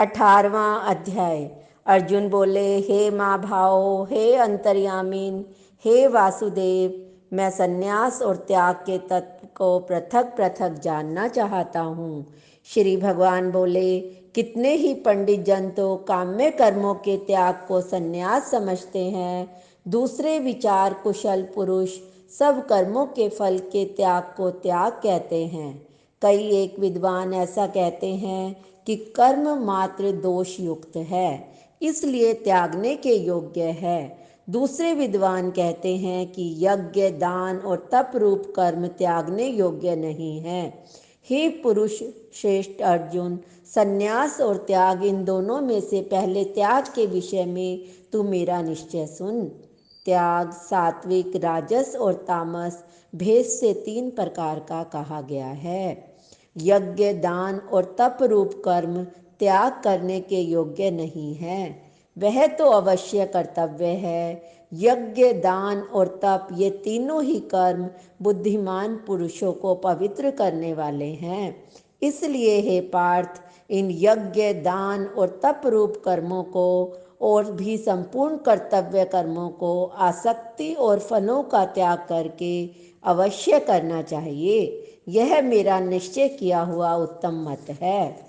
18वां अध्याय। अर्जुन बोले, हे माँ भाव, हे अंतर्यामीन, हे वासुदेव, मैं संन्यास और त्याग के तत्व को पृथक पृथक जानना चाहता हूँ। श्री भगवान बोले, कितने ही पंडित जन तो काम्य कर्मों के त्याग को संन्यास समझते हैं। दूसरे विचार कुशल पुरुष सब कर्मों के फल के त्याग को त्याग कहते हैं। कई एक विद्वान ऐसा कहते हैं कि कर्म मात्र दोष युक्त है, इसलिए त्यागने के योग्य है। दूसरे विद्वान कहते हैं कि यज्ञ, दान और तप रूप कर्म त्यागने योग्य नहीं है। हे पुरुष श्रेष्ठ अर्जुन, संन्यास और त्याग इन दोनों में से पहले त्याग के विषय में तू मेरा निश्चय सुन। त्याग सात्विक, राजस और तामस भेद से 3 प्रकार का कहा गया है। यज्ञ, दान और तप रूप कर्म त्याग करने के योग्य नहीं है, वह तो अवश्य कर्तव्य है। यज्ञ, दान और तप ये तीनों ही कर्म बुद्धिमान पुरुषों को पवित्र करने वाले हैं। इसलिए हे पार्थ, इन यज्ञ, दान और तप रूप कर्मों को और भी संपूर्ण कर्तव्य कर्मों को आसक्ति और फलों का त्याग करके अवश्य करना चाहिए। यह मेरा निश्चय किया हुआ उत्तम मत है।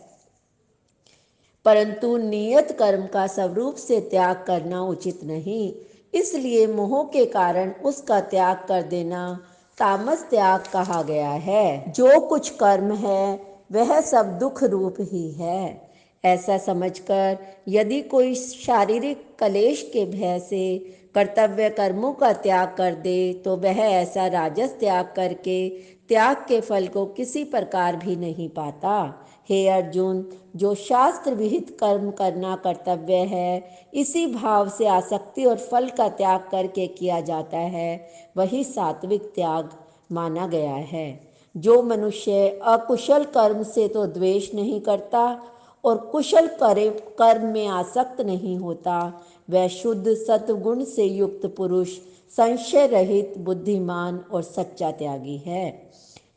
परंतु नियत कर्म का स्वरूप से त्याग करना उचित नहीं, इसलिए मोह के कारण उसका त्याग कर देना तामस त्याग कहा गया है। जो कुछ कर्म है वह सब दुख रूप ही है। ऐसा समझकर यदि कोई शारीरिक कलेश के भय से कर्तव्य कर्मों का त्याग कर दे तो वह ऐसा राजस त्याग करके त्याग के फल को किसी प्रकार भी नहीं पाता। हे अर्जुन, जो शास्त्र विहित कर्म करना कर्तव्य है, इसी भाव से आसक्ति और फल का त्याग करके किया जाता है, वही सात्विक त्याग माना गया है। जो मनुष्य अकुशल कर्म से तो द्वेष नहीं करता और कुशल कर्म में आसक्त नहीं होता, वह शुद्ध सत्वगुण से युक्त पुरुष संशय रहित, बुद्धिमान और सच्चा त्यागी है।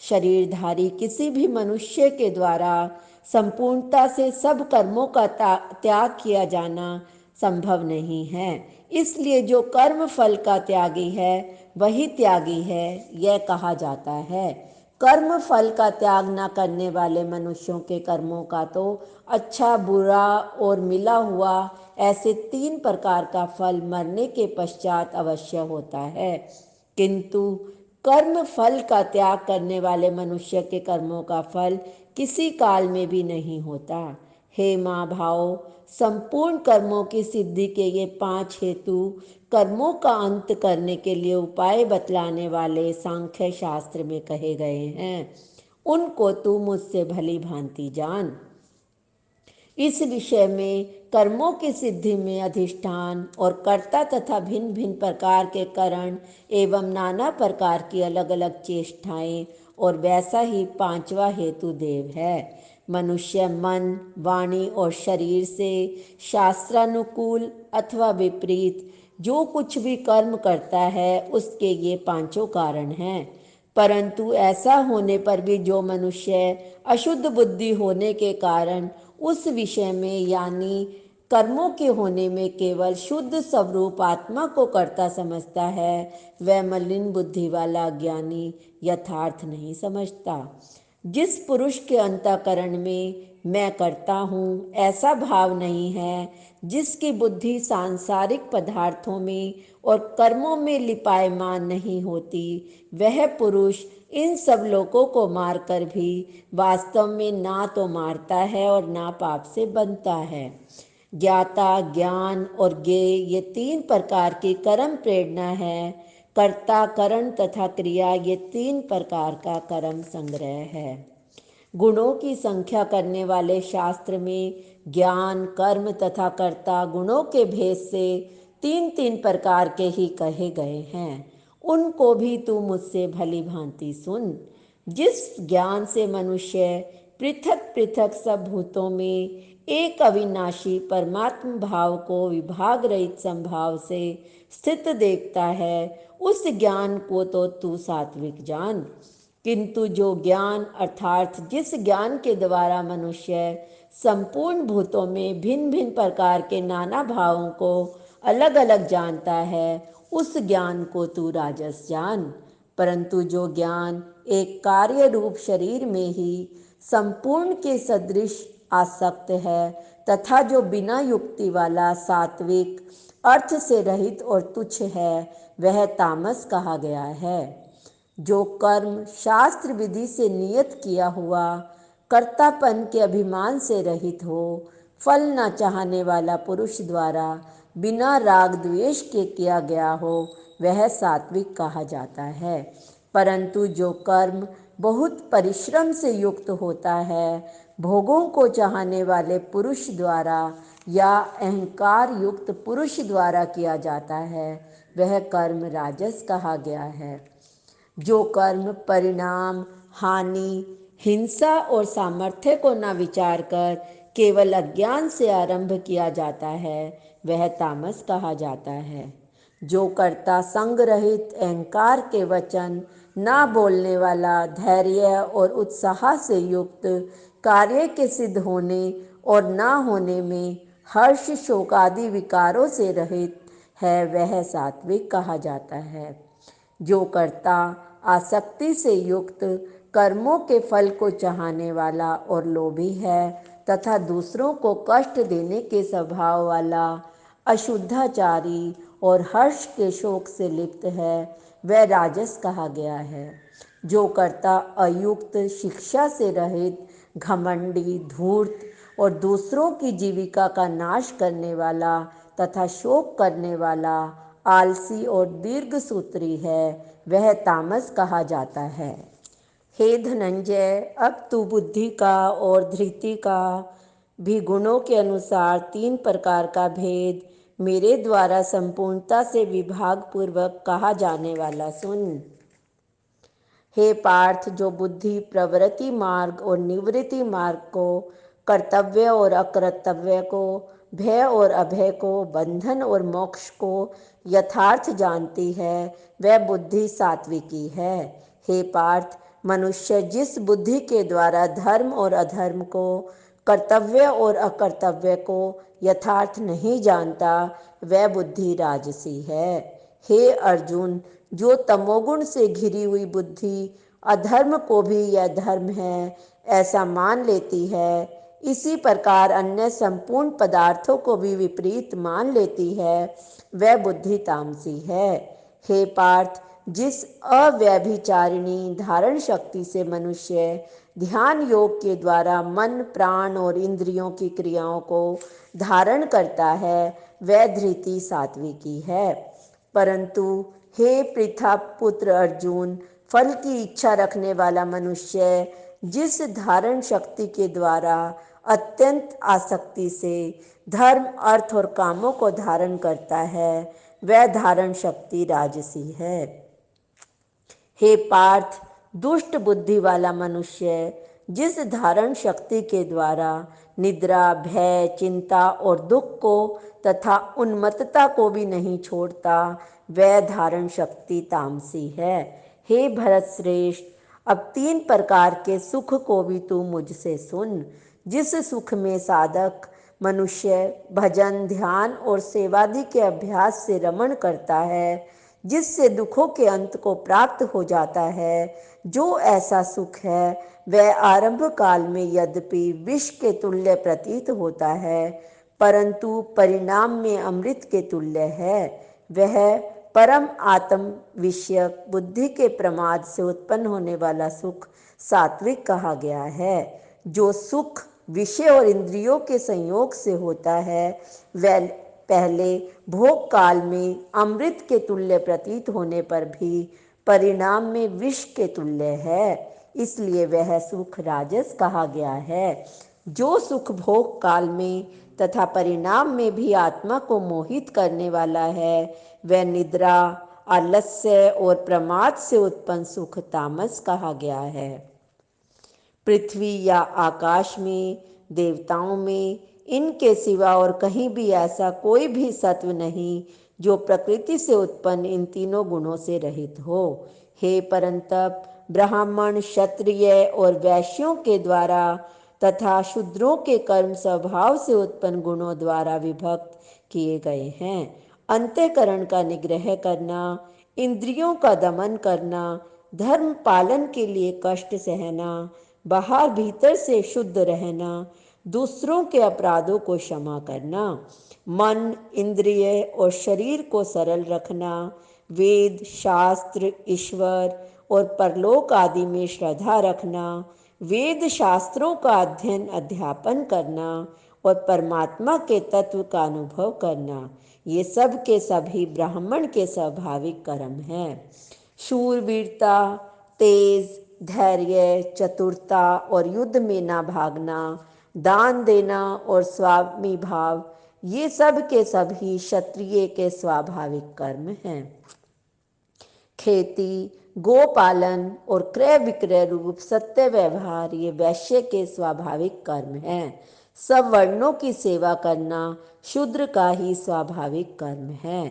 शरीरधारी किसी भी मनुष्य के द्वारा संपूर्णता से सब कर्मों का त्याग किया जाना संभव नहीं है। इसलिए जो कर्म फल का त्यागी है वही त्यागी है, यह कहा जाता है। कर्म फल का त्याग न करने वाले मनुष्यों के कर्मों का तो अच्छा, बुरा और मिला हुआ ऐसे 3 प्रकार का फल मरने के पश्चात अवश्य होता है। किंतु कर्म फल का त्याग करने वाले मनुष्य के कर्मों का फल किसी काल में भी नहीं होता। हे माँ भाव, संपूर्ण कर्मों की सिद्धि के ये 5 हेतु कर्मों का अंत करने के लिए उपाय बतलाने वाले सांख्य शास्त्र में कहे गए हैं, उनको तू मुझसे भली भांति जान। इस विषय में कर्मों की सिद्धि में अधिष्ठान और कर्ता तथा भिन्न भिन्न प्रकार के कारण एवं नाना प्रकार की अलग अलग चेष्टाएं और वैसा ही 5वां हेतु देव है। मनुष्य मन, वाणी और शरीर से शास्त्रानुकूल अथवा विपरीत जो कुछ भी कर्म करता है उसके ये 5 कारण हैं। परंतु ऐसा होने पर भी जो मनुष्य अशुद्ध बुद्धि होने के कारण उस विषय में यानी कर्मों के होने में केवल शुद्ध स्वरूप आत्मा को कर्ता समझता है, वह मलिन बुद्धि वाला ज्ञानी यथार्थ नहीं समझता। जिस पुरुष के अंतःकरण में मैं करता हूँ ऐसा भाव नहीं है, जिसकी बुद्धि सांसारिक पदार्थों में और कर्मों में लिपायमान नहीं होती, वह पुरुष इन सब लोगों को मारकर भी वास्तव में ना तो मारता है और ना पाप से बनता है। ज्ञाता, ज्ञान और ज्ञेय ये 3 प्रकार की कर्म प्रेरणा है। कर्ता, करण तथा क्रिया ये 3 प्रकार का कर्म संग्रह है। गुणों की संख्या करने वाले शास्त्र में ज्ञान, कर्म तथा कर्ता गुणों के भेद से 3 प्रकार के ही कहे गए हैं, उनको भी तू मुझसे भली भांति सुन। जिस ज्ञान से मनुष्य पृथक पृथक सब भूतों में एक अविनाशी परमात्म भाव को विभाग रहित संभाव से स्थित देखता है, उस ज्ञान को तो तू सात्विक जान। किंतु जो ज्ञान अर्थात जिस ज्ञान के द्वारा मनुष्य संपूर्ण भूतों में भिन्न भिन्न प्रकार के नाना भावों को अलग अलग जानता है, उस ज्ञान को तू राजस जान। परंतु जो ज्ञान एक कार्य रूप शरीर में ही संपूर्ण के सदृश आसक्त है तथा जो बिना युक्ति वाला सात्विक अर्थ से रहित और तुच्छ है, वह तामस कहा गया है। जो कर्म शास्त्र विधि से नियत किया हुआ कर्तापन के अभिमान से रहित हो, फल न चाहने वाला पुरुष द्वारा बिना राग द्वेष के किया गया हो, वह सात्विक कहा जाता है। परंतु जो कर्म बहुत परिश्रम से युक्त होता है, भोगों को चाहने वाले पुरुष द्वारा या अहंकार युक्त पुरुष द्वारा किया जाता है, वह कर्म राजस कहा गया है। जो कर्म परिणाम, हानि, हिंसा और सामर्थ्य को न विचार कर केवल अज्ञान से आरंभ किया जाता है, वह तामस कहा जाता है। जो कर्ता संग रहित अहंकार के वचन ना बोलने वाला, धैर्य और उत्साह से युक्त, कार्य के सिद्ध होने और ना होने में हर्ष शोक आदि विकारों से रहित है, वह सात्विक कहा जाता है। जो कर्ता आसक्ति से युक्त, कर्मों के फल को चाहने वाला और लोभी है तथा दूसरों को कष्ट देने के स्वभाव वाला, अशुद्धाचारी और हर्ष के शोक से लिप्त है, वह राजस कहा गया है। जो कर्ता अयुक्त, शिक्षा से रहित, घमंडी, धूर्त और दूसरों की जीविका का नाश करने वाला तथा शोक करने वाला, आलसी और दीर्घसूत्री है, वह तामस कहा जाता है। हे धनंजय, अब तू बुद्धि का और धृति का भी गुणों के अनुसार 3 प्रकार का भेद मेरे द्वारा संपूर्णता से विभाग पूर्वक कहा जाने वाला सुन। हे पार्थ, जो बुद्धि प्रवृत्ति मार्ग और निवृत्ति मार्ग को, कर्तव्य और अकर्तव्य को, भय और अभय को, बंधन और मोक्ष को यथार्थ जानती है, वह बुद्धि सात्विकी है। हे पार्थ, मनुष्य जिस बुद्धि के द्वारा धर्म और अधर्म को, कर्तव्य और अकर्तव्य को यथार्थ नहीं जानता, वह बुद्धि राजसी है। हे अर्जुन, जो तमोगुण से घिरी हुई बुद्धि अधर्म को भी यह धर्म है ऐसा मान लेती है, इसी प्रकार अन्य संपूर्ण पदार्थों को भी विपरीत मान लेती है, वह बुद्धि तामसी है। हे पार्थ, जिस अव्यभिचारिणी धारण शक्ति से मनुष्य ध्यान योग के द्वारा मन, प्राण और इंद्रियों की क्रियाओं को धारण करता है, वह धृति सात्विकी है। परंतु हे पृथा पुत्र अर्जुन, फल की इच्छा रखने वाला मनुष्य जिस धारण शक्ति के द्वारा अत्यंत आसक्ति से धर्म, अर्थ और कामों को धारण करता है, वह धारण शक्ति राजसी है। हे पार्थ, दुष्ट बुद्धि वाला मनुष्य जिस धारण शक्ति के द्वारा निद्रा, भय, चिंता और दुख को तथा उन्मत्तता को भी नहीं छोड़ता, वह धारण शक्ति तामसी है। हे भरत श्रेष्ठ, अब 3 प्रकार के सुख को भी तू मुझसे सुन। जिस सुख में साधक मनुष्य भजन, ध्यान और सेवादि के अभ्यास से रमण करता है, जिससे दुखों के अंत को प्राप्त हो जाता है, जो ऐसा सुख है वह आरंभ काल में यद्यपि विष के तुल्य प्रतीत होता है, परंतु परिणाम में अमृत के तुल्य है। वह परम आत्म विषयक बुद्धि के प्रमाद से उत्पन्न होने वाला सुख सात्विक कहा गया है। जो सुख विषय और इंद्रियों के संयोग से होता है, वह पहले भोग काल में अमृत के तुल्य प्रतीत होने पर भी परिणाम में विष के तुल्य है, इसलिए वह सुख राजस कहा गया है। जो सुख भोग काल में तथा परिणाम में भी आत्मा को मोहित करने वाला है, वह निद्रा, आलस्य और प्रमाद से उत्पन्न सुख तामस कहा गया है। पृथ्वी या आकाश में, देवताओं में, इनके सिवा और कहीं भी ऐसा कोई भी सत्व नहीं जो प्रकृति से उत्पन्न इन तीनों गुणों से रहित हो। हे परंतप, ब्राह्मण, क्षत्रिय और वैश्यों के द्वारा तथा शूद्रों के कर्म स्वभाव से उत्पन्न गुणों द्वारा विभक्त किए गए हैं। अंतःकरण का निग्रह करना, इंद्रियों का दमन करना, धर्म पालन के लिए कष्ट सहना, बाहर भीतर से शुद्ध रहना, दूसरों के अपराधों को क्षमा करना, मन, इंद्रिय और शरीर को सरल रखना, वेद, शास्त्र, ईश्वर और परलोक आदि में श्रद्धा रखना, वेद शास्त्रों का अध्ययन अध्यापन करना और परमात्मा के तत्व का अनुभव करना, ये सब के सभी ब्राह्मण के स्वाभाविक कर्म हैं। शूरवीरता, तेज, धैर्य, चतुरता और युद्ध में ना भागना, दान देना और स्वामी भाव, ये सब के सभी क्षत्रिय के स्वाभाविक कर्म हैं। खेती, गोपालन और क्रय विक्रय रूप सत्य व्यवहार, ये वैश्य के स्वाभाविक कर्म हैं। सब वर्णों की सेवा करना शूद्र का ही स्वाभाविक कर्म है।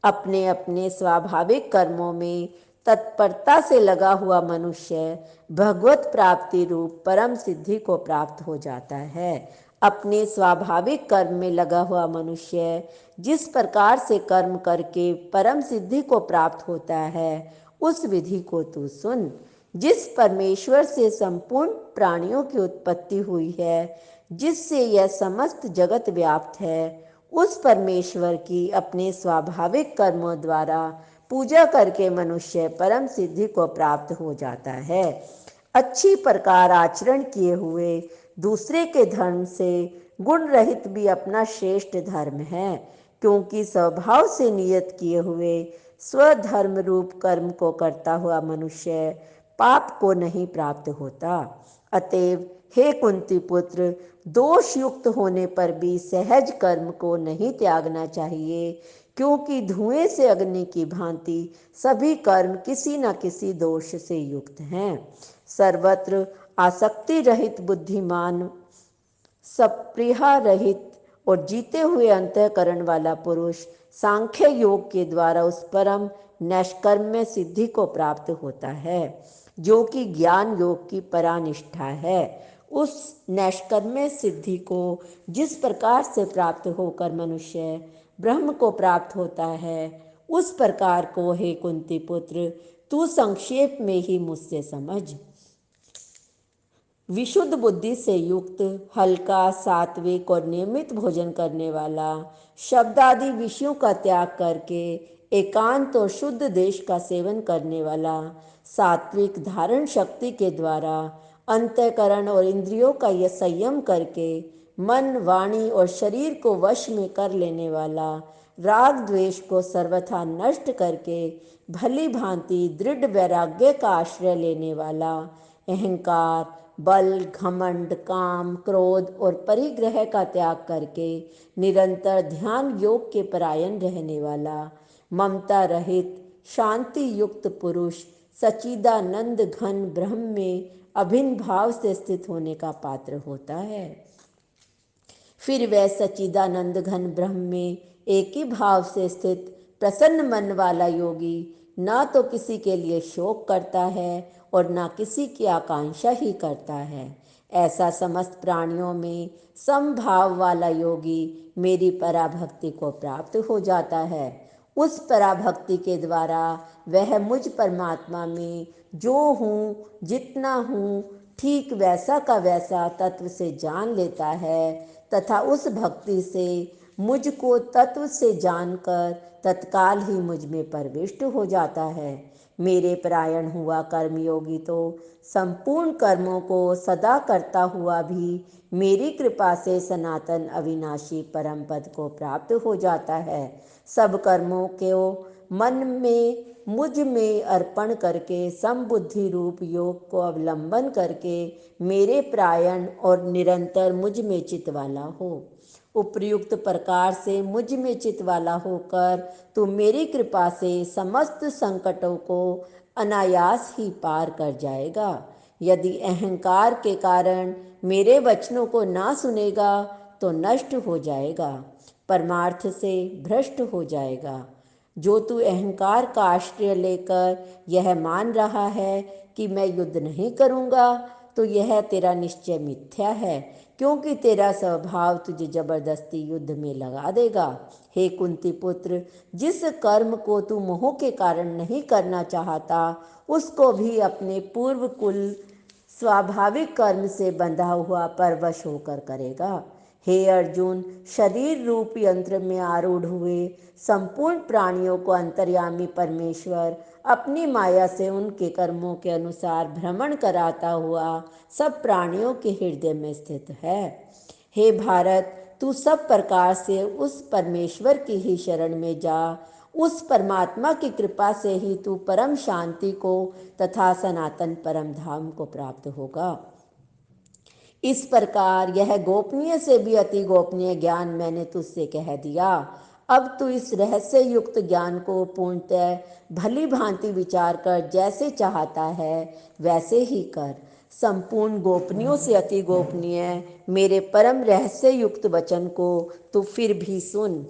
अपने अपने स्वाभाविक कर्मों में तत्परता से लगा हुआ मनुष्य भगवत प्राप्ति रूप परम सिद्धि को प्राप्त हो जाता है। अपने स्वाभाविक कर्म में लगा हुआ मनुष्य जिस प्रकार से कर्म करके परम सिद्धि को प्राप्त होता है, उस विधि को तू सुन। जिस परमेश्वर से संपूर्ण प्राणियों की उत्पत्ति हुई है, जिससे यह समस्त जगत व्याप्त है, उस परमेश्वर की अपने स्वाभाविक कर्मों द्वारा पूजा करके मनुष्य परम सिद्धि को प्राप्त हो जाता है। अच्छी प्रकार आचरण किए हुए दूसरे के धर्म से गुण रहित भी अपना श्रेष्ठ धर्म है, क्योंकि स्वभाव से नियत किए हुए स्वधर्म रूप कर्म को करता हुआ मनुष्य पाप को नहीं प्राप्त होता। अतएव हे कुंती पुत्र, दोष युक्त होने पर भी सहज कर्म को नहीं त्यागना चाहिए, क्योंकि धुएं से अग्नि की भांति सभी कर्म किसी न किसी दोष से युक्त हैं। सर्वत्र आसक्ति रहित बुद्धिमान, सप्रिया रहित और जीते हुए अंतःकरण वाला पुरुष सांख्य योग के द्वारा उस परम नैष्कर्म्य सिद्धि को प्राप्त होता है, जो कि ज्ञान योग की परानिष्ठा है। उस नैष्कर्म्य सिद्धि को जिस प्रकार से प्राप्त होकर मनुष्य ब्रह्म को प्राप्त होता है, उस प्रकार को हे कुंती पुत्र तू संक्षेप में ही मुझसे समझ। विशुद्ध बुद्धि से युक्त, हल्का, सात्विक और नियमित भोजन करने वाला, शब्द आदि विषयों का त्याग करके एकांत और शुद्ध देश का सेवन करने वाला, सात्विक धारण शक्ति के द्वारा अंतःकरण और इंद्रियों का यह संयम करके मन, वाणी और शरीर को वश में कर लेने वाला, राग द्वेष को सर्वथा नष्ट करके भली भांति दृढ़ वैराग्य का आश्रय लेने वाला, अहंकार, बल, घमंड, काम, क्रोध और परिग्रह का त्याग करके निरंतर ध्यान योग के परायण रहने वाला, ममता रहित शांति युक्त पुरुष सच्चिदानंद घन ब्रह्म में अभिन्न भाव से स्थित होने का पात्र होता है। फिर वह सच्चिदानंद घन ब्रह्म में एक ही भाव से स्थित प्रसन्न मन वाला योगी न तो किसी के लिए शोक करता है और न किसी की आकांक्षा ही करता है। ऐसा समस्त प्राणियों में समभाव वाला योगी मेरी पराभक्ति को प्राप्त हो जाता है। उस पराभक्ति के द्वारा वह मुझ परमात्मा में जो हूँ, जितना हूँ, ठीक वैसा का वैसा तत्व से जान लेता है तथा उस भक्ति से मुझको तत्व से जानकर तत्काल ही मुझ में प्रविष्ट हो जाता है। मेरे परायण हुआ कर्मयोगी तो संपूर्ण कर्मों को सदा करता हुआ भी मेरी कृपा से सनातन अविनाशी परम पद को प्राप्त हो जाता है। सब कर्मों को मन में मुझ में अर्पण करके समबुद्धि रूप योग को अवलंबन करके मेरे प्रायण और निरंतर मुझ में चित वाला हो। उपयुक्त प्रकार से मुझ में चित वाला होकर तू मेरी कृपा से समस्त संकटों को अनायास ही पार कर जाएगा। यदि अहंकार के कारण मेरे वचनों को ना सुनेगा तो नष्ट हो जाएगा, परमार्थ से भ्रष्ट हो जाएगा। जो तू अहंकार का आश्रय लेकर यह मान रहा है कि मैं युद्ध नहीं करूँगा, तो यह तेरा निश्चय मिथ्या है, क्योंकि तेरा स्वभाव तुझे जबरदस्ती युद्ध में लगा देगा। हे कुंती पुत्र, जिस कर्म को तू मोह के कारण नहीं करना चाहता, उसको भी अपने पूर्व कुल स्वाभाविक कर्म से बंधा हुआ परवश होकर करेगा। हे अर्जुन, शरीर रूप यंत्र में आरूढ़ हुए संपूर्ण प्राणियों को अंतर्यामी परमेश्वर अपनी माया से उनके कर्मों के अनुसार भ्रमण कराता हुआ सब प्राणियों के हृदय में स्थित है। हे भारत, तू सब प्रकार से उस परमेश्वर की ही शरण में जा। उस परमात्मा की कृपा से ही तू परम शांति को तथा सनातन परम धाम को प्राप्त होगा। इस प्रकार यह गोपनीय से भी अति गोपनीय ज्ञान मैंने तुझसे कह दिया। अब तू इस रहस्य युक्त ज्ञान को पूर्णतः भली भांति विचार कर जैसे चाहता है वैसे ही कर। संपूर्ण गोपनीयों से अति गोपनीय मेरे परम रहस्य युक्त वचन को तू फिर भी सुन।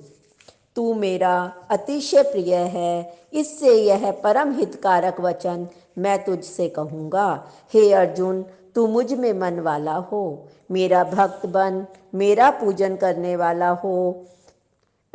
तू मेरा अतिशय प्रिय है, इससे यह परम हितकारक वचन मैं तुझसे कहूँगा। हे अर्जुन, तू मुझ में मन वाला हो, मेरा भक्त बन, मेरा पूजन करने वाला हो।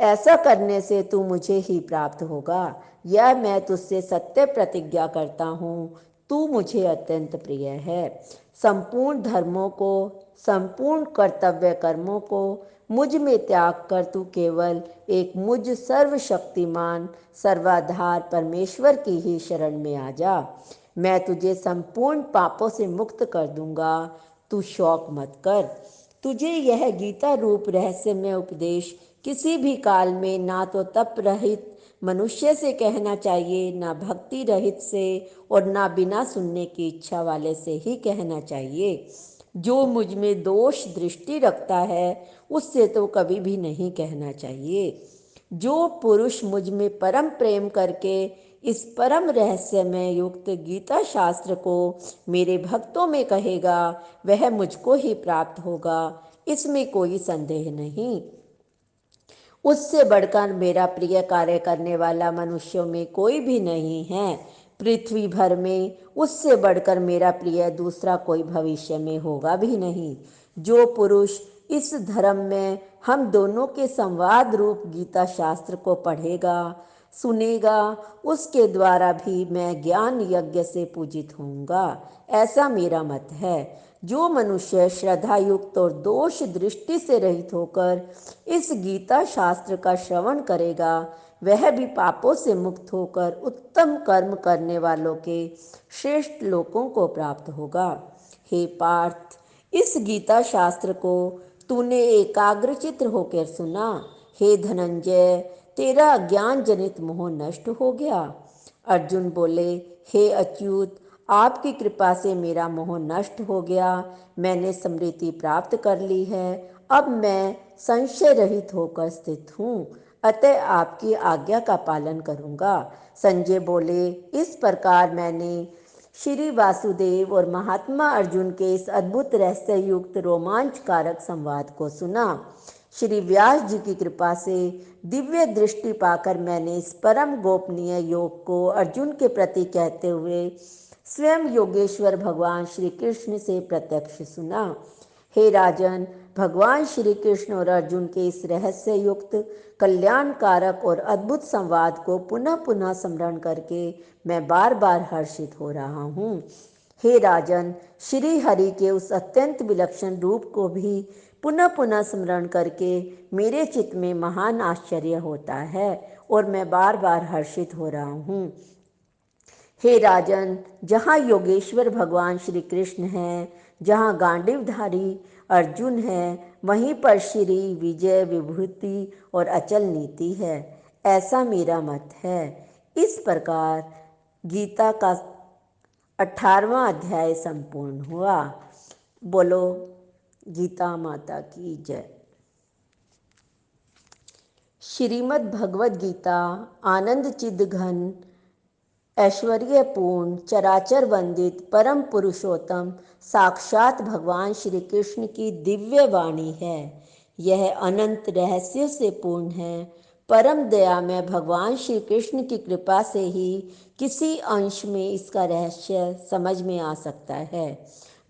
ऐसा करने से तू मुझे ही प्राप्त होगा। यह मैं तुझसे सत्य प्रतिज्ञा करता हूँ। तू मुझे अत्यंत प्रिय है। संपूर्ण धर्मों को, संपूर्ण कर्तव्य कर्मों को मुझ में त्याग कर तू केवल एक मुझ सर्वशक्तिमान सर्वाधार परमेश्वर की ही शरण में आ जा। मैं तुझे संपूर्ण पापों से मुक्त कर दूंगा। तू शौक मत कर। तुझे यह गीता रूप रहस्यमय उपदेश किसी भी काल में ना तो तप रहित मनुष्य से कहना चाहिए, ना भक्ति रहित से, और ना बिना सुनने की इच्छा वाले से ही कहना चाहिए। जो मुझ में दोष दृष्टि रखता है उससे तो कभी भी नहीं कहना चाहिए। जो पुरुष मुझ में परम प्रेम करके इस परम रहस्य में युक्त गीता शास्त्र को मेरे भक्तों में कहेगा, वह मुझको ही प्राप्त होगा, इसमें कोई संदेह नहीं। उससे बढ़कर मेरा प्रिय कार्य करने वाला मनुष्यों में कोई भी नहीं है। पृथ्वी भर में उससे बढ़कर मेरा प्रिय दूसरा कोई भविष्य में होगा भी नहीं। जो पुरुष इस धर्म में हम दोनों के संवाद रूप गीता शास्त्र को पढ़ेगा, सुनेगा, उसके द्वारा भी मैं ज्ञान यज्ञ से पूजित होऊंगा, ऐसा मेरा मत है। जो मनुष्य श्रद्धा युक्त और दोष दृष्टि से रहित होकर इस गीता शास्त्र का श्रवण करेगा, वह भी पापों से मुक्त होकर उत्तम कर्म करने वालों के श्रेष्ठ लोकों को प्राप्त होगा। हे पार्थ, इस गीता शास्त्र को तूने एकाग्रचित्त होकर सुना। हे धनंजय, तेरा अज्ञान जनित मोह नष्ट हो गया। अर्जुन बोले, हे अच्युत, आपकी कृपा से मेरा मोह नष्ट हो गया। मैंने स्मृति प्राप्त कर ली है। अब मैं संशय रहित होकर स्थित हूँ, अतः आपकी आज्ञा का पालन करूँगा। संजय बोले, इस प्रकार मैंने श्री वासुदेव और महात्मा अर्जुन के इस अद्भुत रहस्य युक्त रोमांचकारक संवाद को सुना। श्री व्यास जी की कृपा से दिव्य दृष्टि पाकर मैंने इस परम गोपनीय योग को अर्जुन के प्रति कहते हुए स्वयं योगेश्वर भगवान श्री कृष्ण से प्रत्यक्ष सुना। हे राजन, भगवान श्री कृष्ण और अर्जुन के इस रहस्य युक्त कल्याणकारक और अद्भुत संवाद को पुनः पुनः स्मरण करके मैं बार बार हर्षित हो रहा हूँ। हे राजन, श्री हरि के उस अत्यंत विलक्षण रूप को भी पुनः पुनः स्मरण करके मेरे चित्त में महान आश्चर्य होता है और मैं बार बार हर्षित हो रहा हूँ। हे राजन, जहाँ योगेश्वर भगवान श्री कृष्ण हैं, जहाँ गांडीवधारी अर्जुन है, वहीं पर श्री विजय विभूति और अचल नीति है, ऐसा मेरा मत है। इस प्रकार गीता का 18वां अध्याय संपूर्ण हुआ। बोलो गीता माता की जय। श्रीमद् भगवद गीता आनंद चिद घन ऐश्वर्यपूर्ण चराचर वंदित परम पुरुषोत्तम साक्षात भगवान श्री कृष्ण की दिव्य वाणी है। यह अनंत रहस्यों से पूर्ण है। परम दया में भगवान श्री कृष्ण की कृपा से ही किसी अंश में इसका रहस्य समझ में आ सकता है।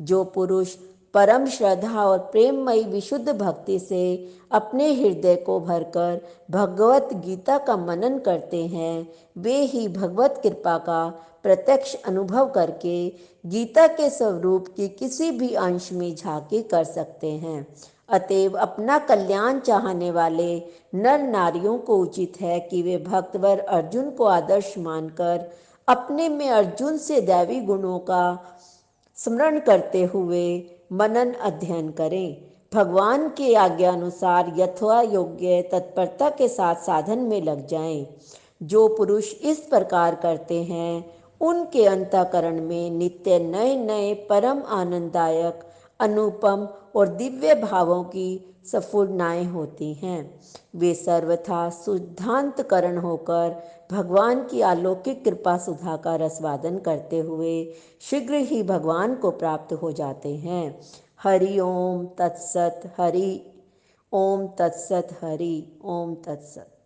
जो पुरुष परम श्रद्धा और प्रेममयी विशुद्ध भक्ति से अपने हृदय को भरकर भगवत गीता का मनन करते हैं, वे ही भगवत कृपा का प्रत्यक्ष अनुभव करके गीता के स्वरूप की किसी भी अंश में झांकी कर सकते हैं। अतएव अपना कल्याण चाहने वाले नर नारियों को उचित है कि वे भक्तवर अर्जुन को आदर्श मानकर अपने में अर्जुन से दैवी गुणों का स्मरण करते हुए मनन अध्ययन करें। भगवान की आज्ञा अनुसार यथवा योग्य तत्परता के साथ साधन में लग जाएं। जो पुरुष इस प्रकार करते हैं उनके अंतःकरण में नित्य नए नए परम आनंददायक अनुपम और दिव्य भावों की स्फुरनाएं होती हैं। वे सर्वथा शुद्धांतकरण होकर भगवान की अलौकिक कृपा सुधा का रसवादन करते हुए शीघ्र ही भगवान को प्राप्त हो जाते हैं। हरि ओम तत्सत। हरि ओम तत्सत। हरि ओम तत्सत।